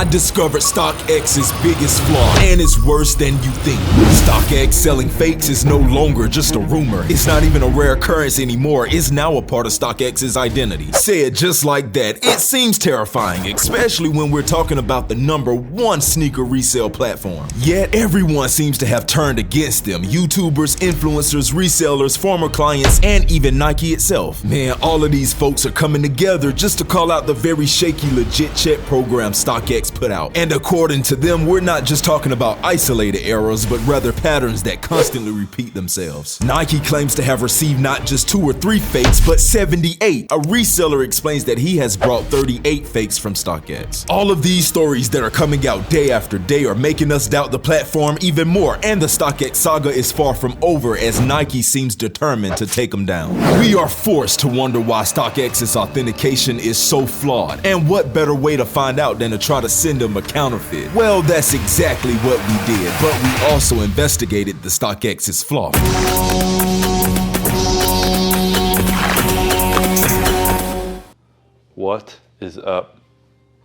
I discovered StockX's biggest flaw, and it's worse than you think. StockX selling fakes is no longer just a rumor. It's not even a rare occurrence anymore. It's now a part of StockX's identity. Say it just like that. It seems terrifying, especially when we're talking about the #1 sneaker resale platform. Yet everyone seems to have turned against them. YouTubers, influencers, resellers, former clients, and even Nike itself. Man, all of these folks are coming together just to call out the very shaky legit check program StockX put out. And according to them, we're not just talking about isolated errors, but rather patterns that constantly repeat themselves. Nike claims to have received not just 2 or 3 fakes, but 78. A reseller explains that he has brought 38 fakes from StockX. All of these stories that are coming out day after day are making us doubt the platform even more, and the StockX saga is far from over as Nike seems determined to take them down. We are forced to wonder why StockX's authentication is so flawed, and what better way to find out than to try to send them a counterfeit? Well, that's exactly what we did, but we also investigated the StockX's flaw. What is up,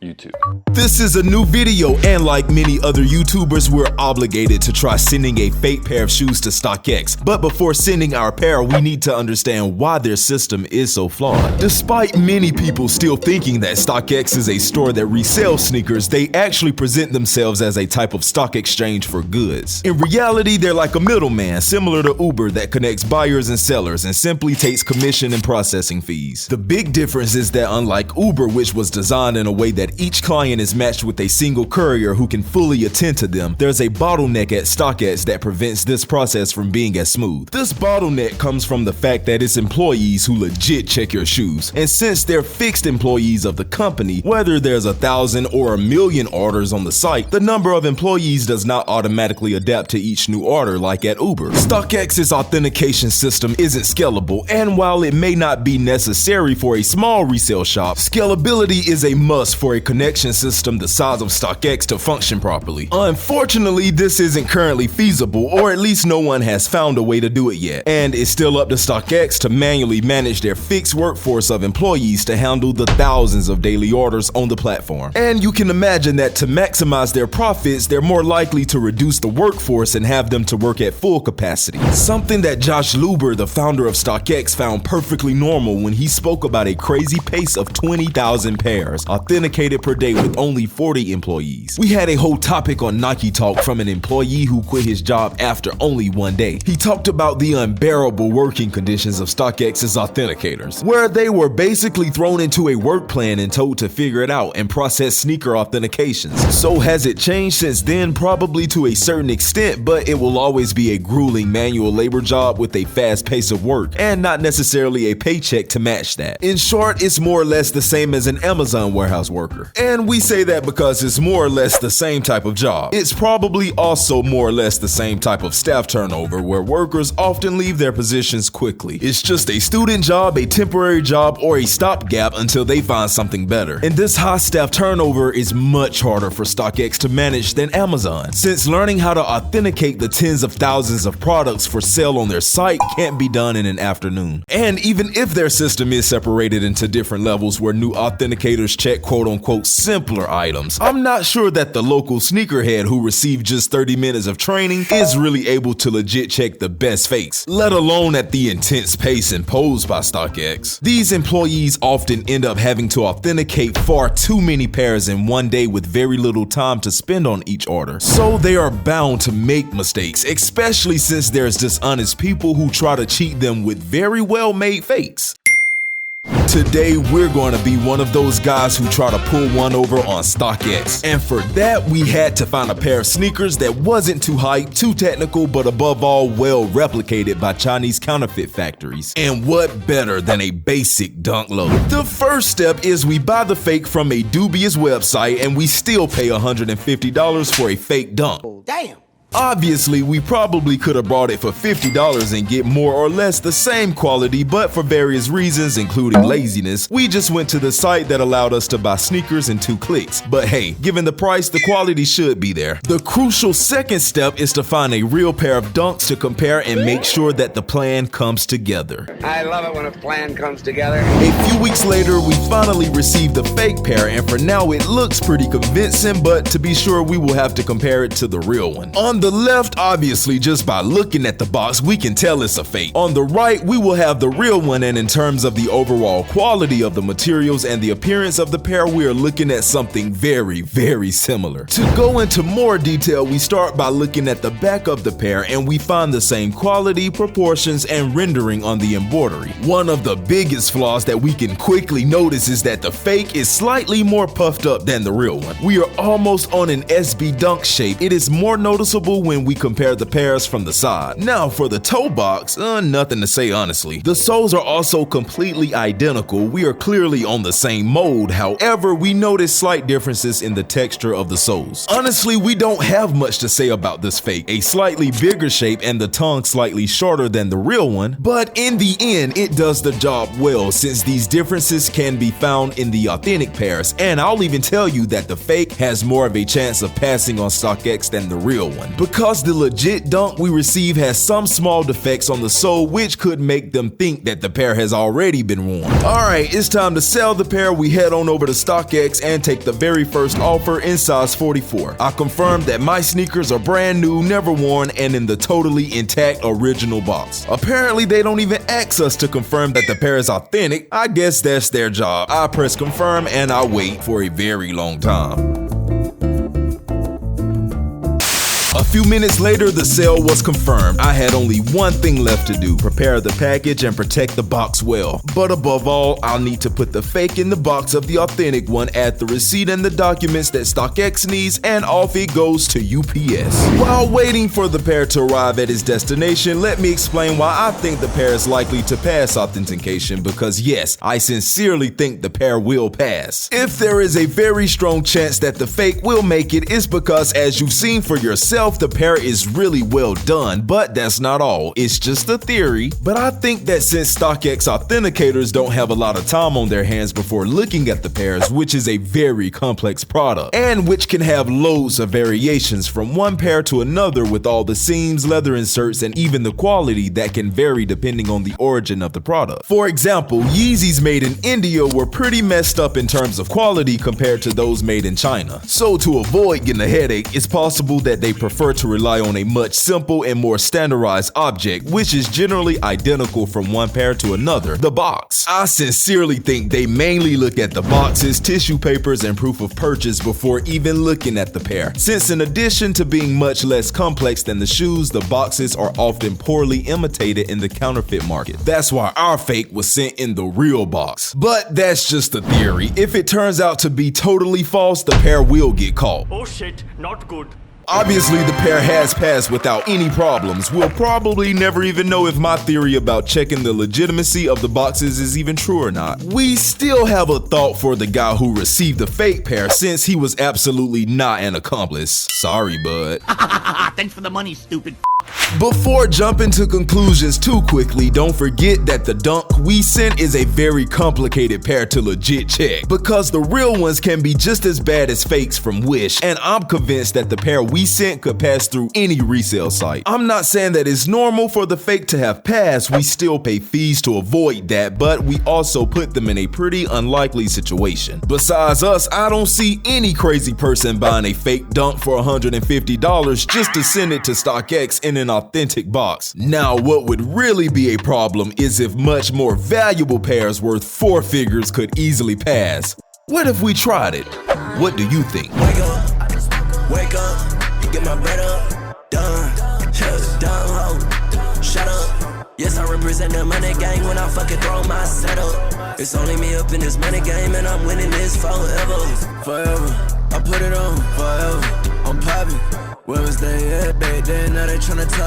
YouTube? This is a new video, and like many other YouTubers, we're obligated to try sending a fake pair of shoes to StockX. But before sending our pair, we need to understand why their system is so flawed. Despite many people still thinking that StockX is a store that resells sneakers, they actually present themselves as a type of stock exchange for goods. In reality, they're like a middleman, similar to Uber, that connects buyers and sellers and simply takes commission and processing fees. The big difference is that unlike Uber, which was designed in a way that each client is matched with a single courier who can fully attend to them, there's a bottleneck at StockX that prevents this process from being as smooth. This bottleneck comes from the fact that it's employees who legit check your shoes, and since they're fixed employees of the company, whether there's 1,000 or 1,000,000 orders on the site, the number of employees does not automatically adapt to each new order like at Uber. StockX's authentication system isn't scalable, and while it may not be necessary for a small resale shop, scalability is a must for a connection system the size of StockX to function properly. Unfortunately, this isn't currently feasible, or at least no one has found a way to do it yet, and it's still up to StockX to manually manage their fixed workforce of employees to handle the thousands of daily orders on the platform. And you can imagine that to maximize their profits, they're more likely to reduce the workforce and have them to work at full capacity. Something that Josh Luber, the founder of StockX, found perfectly normal when he spoke about a crazy pace of 20,000 pairs authenticated per day with only 40 employees. We had a whole topic on Nike Talk from an employee who quit his job after only 1 day. He talked about the unbearable working conditions of StockX's authenticators, where they were basically thrown into a work plan and told to figure it out and process sneaker authentications. So has it changed since then? Probably to a certain extent, but it will always be a grueling manual labor job with a fast pace of work and not necessarily a paycheck to match that. In short, it's more or less the same as an Amazon warehouse worker. And we say that because it's more or less the same type of job. It's probably also more or less the same type of staff turnover, where workers often leave their positions quickly. It's just a student job, a temporary job, or a stopgap until they find something better. And this high staff turnover is much harder for StockX to manage than Amazon, since learning how to authenticate the tens of thousands of products for sale on their site can't be done in an afternoon. And even if their system is separated into different levels where new authenticators check quote-unquote simpler items, I'm not sure that the local sneakerhead who received just 30 minutes of training is really able to legit check the best fakes, let alone at the intense pace imposed by StockX. These employees often end up having to authenticate far too many pairs in 1 day with very little time to spend on each order. So they are bound to make mistakes, especially since there's dishonest people who try to cheat them with very well-made fakes. Today, we're going to be one of those guys who try to pull one over on StockX. And for that, we had to find a pair of sneakers that wasn't too hype, too technical, but above all, well replicated by Chinese counterfeit factories. And what better than a basic dunk low? The first step is we buy the fake from a dubious website, and we still pay $150 for a fake dunk. Damn. Obviously, we probably could have brought it for $50 and get more or less the same quality, but for various reasons, including laziness, we just went to the site that allowed us to buy sneakers in 2 clicks. But hey, given the price, the quality should be there. The crucial second step is to find a real pair of dunks to compare and make sure that the plan comes together. I love it when a plan comes together. A few weeks later, we finally received the fake pair, and for now it looks pretty convincing, but to be sure, we will have to compare it to the real one. On the left, obviously, just by looking at the box, we can tell it's a fake. On the right, we will have the real one, and in terms of the overall quality of the materials and the appearance of the pair, we are looking at something very, very similar. To go into more detail, we start by looking at the back of the pair, and we find the same quality, proportions, and rendering on the embroidery. One of the biggest flaws that we can quickly notice is that the fake is slightly more puffed up than the real one. We are almost on an SB dunk shape. It is more noticeable when we compare the pairs from the side. Now for the toe box, nothing to say honestly. The soles are also completely identical. We are clearly on the same mold. However, we notice slight differences in the texture of the soles. Honestly, we don't have much to say about this fake. A slightly bigger shape and the tongue slightly shorter than the real one, but in the end, it does the job well since these differences can be found in the authentic pairs, and I'll even tell you that the fake has more of a chance of passing on StockX than the real one, because the legit dunk we receive has some small defects on the sole which could make them think that the pair has already been worn. Alright, it's time to sell the pair. We head on over to StockX and take the very first offer in size 44. I confirm that my sneakers are brand new, never worn, and in the totally intact original box. Apparently they don't even ask us to confirm that the pair is authentic. I guess that's their job. I press confirm and I wait for a very long time. A few minutes later, the sale was confirmed. I had only one thing left to do: prepare the package and protect the box well. But above all, I'll need to put the fake in the box of the authentic one, add the receipt and the documents that StockX needs, and off it goes to UPS. While waiting for the pair to arrive at its destination, let me explain why I think the pair is likely to pass authentication, because yes, I sincerely think the pair will pass. If there is a very strong chance that the fake will make it, it's because, as you've seen for yourself, the pair is really well done, but that's not all. It's just a theory. But I think that since StockX authenticators don't have a lot of time on their hands before looking at the pairs, which is a very complex product, and which can have loads of variations from one pair to another with all the seams, leather inserts, and even the quality that can vary depending on the origin of the product. For example, Yeezys made in India were pretty messed up in terms of quality compared to those made in China. So to avoid getting a headache, it's possible that they prefer to rely on a much simple and more standardized object, which is generally identical from one pair to another: the box. I sincerely think they mainly look at the boxes, tissue papers, and proof of purchase before even looking at the pair, since in addition to being much less complex than the shoes, the boxes are often poorly imitated in the counterfeit market. That's why our fake was sent in the real box. But that's just a theory. If it turns out to be totally false, the pair will get caught. Oh shit, not good. Obviously, the pair has passed without any problems. We'll probably never even know if my theory about checking the legitimacy of the boxes is even true or not. We still have a thought for the guy who received the fake pair, since he was absolutely not an accomplice. Sorry, bud. Thanks for the money, stupid. Before jumping to conclusions too quickly, don't forget that the dunk we sent is a very complicated pair to legit check, because the real ones can be just as bad as fakes from Wish, and I'm convinced that the pair we sent could pass through any resale site. I'm not saying that it's normal for the fake to have passed. We still pay fees to avoid that, but we also put them in a pretty unlikely situation. Besides us, I don't see any crazy person buying a fake dunk for $150 just to send it to StockX in an authentic box. Now, what would really be a problem is if much more valuable pairs worth 4 figures could easily pass. What if we tried it? What do you think? Wake up, get my bread up, done, shut up. Yes, I represent the money gang when I fucking throw my setup. It's only me up in this money game and I'm winning this forever. I put it on forever, I'm popping. Where was they at back then? Now they tryna talk.